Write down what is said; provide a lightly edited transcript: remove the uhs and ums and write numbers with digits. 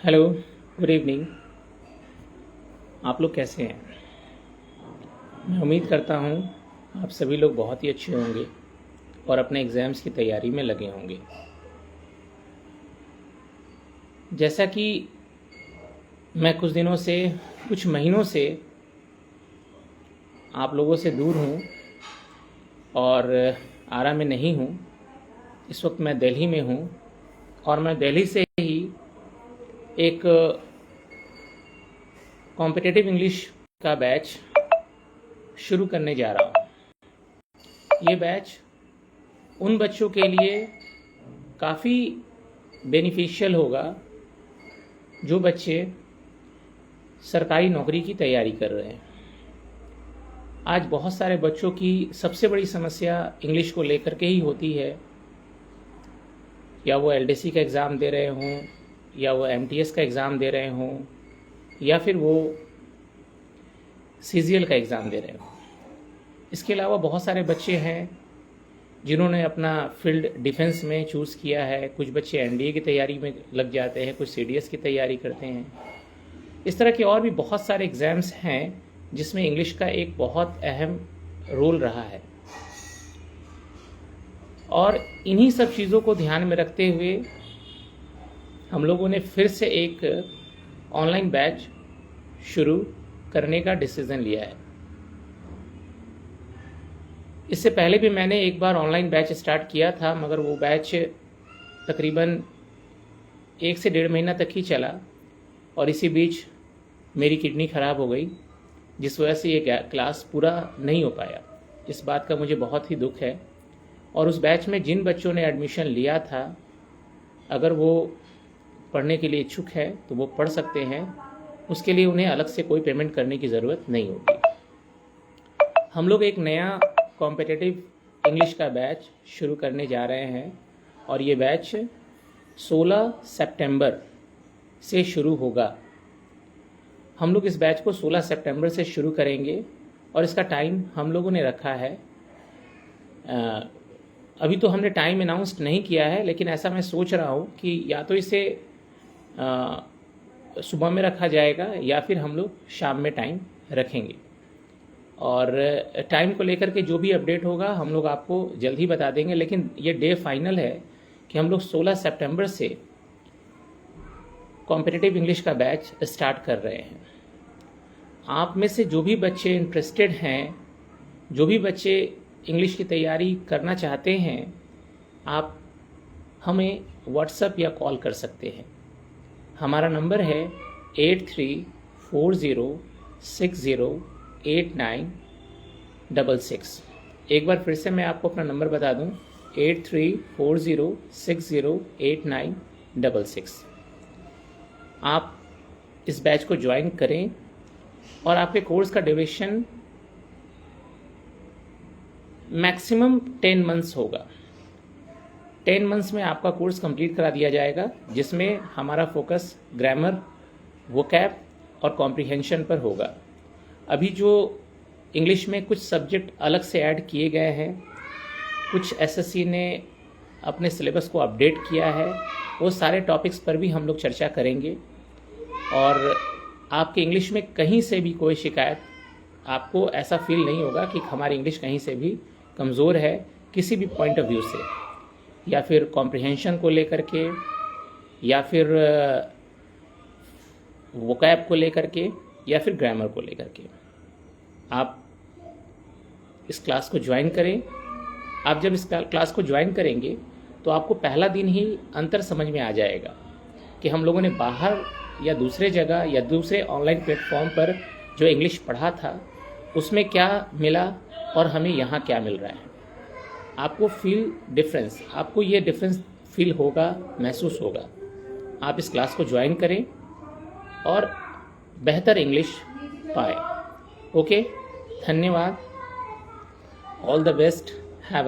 Hello, good evening. आप लोग कैसे हैं? मैं उम्मीद करता हूँ आप सभी लोग बहुत ही अच्छे होंगे और अपने एग्ज़ाम्स की तैयारी में लगे होंगे। जैसा कि मैं कुछ महीनों से आप लोगों से दूर हूँ और आरा में नहीं हूँ। इस वक्त मैं दिल्ली में हूँ और मैं दिल्ली से ही एक कॉम्पिटिटिव इंग्लिश का बैच शुरू करने जा रहा हूँ। ये बैच उन बच्चों के लिए काफ़ी बेनिफिशियल होगा जो बच्चे सरकारी नौकरी की तैयारी कर रहे हैं। आज बहुत सारे बच्चों की सबसे बड़ी समस्या इंग्लिश को लेकर के ही होती है, या वो एलडीसी का एग्ज़ाम दे रहे हों, या वो एमटीएस का एग्ज़ाम दे रहे हों, या फिर वो सीजीएल का एग्ज़ाम दे रहे हों। इसके अलावा बहुत सारे बच्चे हैं जिन्होंने अपना फील्ड डिफेंस में चूज़ किया है। कुछ बच्चे एनडीए की तैयारी में लग जाते हैं, कुछ सीडीएस की तैयारी करते हैं। इस तरह के और भी बहुत सारे एग्ज़ाम्स हैं जिसमें इंग्लिश का एक बहुत अहम रोल रहा है। और इन्हीं सब चीज़ों को ध्यान में रखते हुए हम लोगों ने फिर से एक ऑनलाइन बैच शुरू करने का डिसीज़न लिया है। इससे पहले भी मैंने एक बार ऑनलाइन बैच स्टार्ट किया था, मगर वो बैच तकरीबन 1 से 1.5 महीना तक ही चला और इसी बीच मेरी किडनी ख़राब हो गई, जिस वजह से ये क्लास पूरा नहीं हो पाया। इस बात का मुझे बहुत ही दुख है। और उस बैच में जिन बच्चों ने एडमिशन लिया था, अगर वो पढ़ने के लिए इच्छुक है तो वो पढ़ सकते हैं। उसके लिए उन्हें अलग से कोई पेमेंट करने की ज़रूरत नहीं होगी। हम लोग एक नया कॉम्पिटिटिव इंग्लिश का बैच शुरू करने जा रहे हैं और ये बैच 16 सितंबर से शुरू होगा। हम लोग इस बैच को 16 सितंबर से शुरू करेंगे और इसका टाइम हम लोगों ने रखा है, अभी तो हमने टाइम अनाउंस नहीं किया है, लेकिन ऐसा मैं सोच रहा हूँ कि या तो इसे सुबह में रखा जाएगा या फिर हम लोग शाम में टाइम रखेंगे। और टाइम को लेकर के जो भी अपडेट होगा हम लोग आपको जल्द ही बता देंगे। लेकिन ये डे फाइनल है कि हम लोग 16 सितंबर से कॉम्पिटिटिव इंग्लिश का बैच स्टार्ट कर रहे हैं। आप में से जो भी बच्चे इंटरेस्टेड हैं, जो भी बच्चे इंग्लिश की तैयारी करना चाहते हैं, आप हमें व्हाट्सएप या कॉल कर सकते हैं। हमारा नंबर है 8340608966। एक बार फिर से मैं आपको अपना नंबर बता दूं, 8340608966। आप इस बैच को ज्वाइन करें और आपके कोर्स का ड्यूरेशन मैक्सिमम 10 मंथ्स होगा। 10 मंथ्स में आपका कोर्स कंप्लीट करा दिया जाएगा, जिसमें हमारा फोकस ग्रामर, वोकैब और कॉम्प्रिहेंशन पर होगा। अभी जो इंग्लिश में कुछ सब्जेक्ट अलग से ऐड किए गए हैं, कुछ एसएससी ने अपने सिलेबस को अपडेट किया है, वो सारे टॉपिक्स पर भी हम लोग चर्चा करेंगे। और आपके इंग्लिश में कहीं से भी कोई शिकायत, आपको ऐसा फील नहीं होगा कि हमारी इंग्लिश कहीं से भी कमज़ोर है, किसी भी पॉइंट ऑफ व्यू से, या फिर कॉम्प्रिहेंशन को लेकर के, या फिर वोकैब को लेकर के, या फिर ग्रामर को लेकर के। आप इस क्लास को ज्वाइन करें। आप जब इस क्लास को ज्वाइन करेंगे तो आपको पहला दिन ही अंतर समझ में आ जाएगा कि हम लोगों ने बाहर या दूसरे जगह या दूसरे ऑनलाइन प्लेटफॉर्म पर जो इंग्लिश पढ़ा था उसमें क्या मिला और हमें यहाँ क्या मिल रहा है। आपको आपको ये डिफरेंस फील होगा, महसूस होगा। आप इस क्लास को ज्वाइन करें और बेहतर इंग्लिश पाएं। ओके, धन्यवाद। All the best.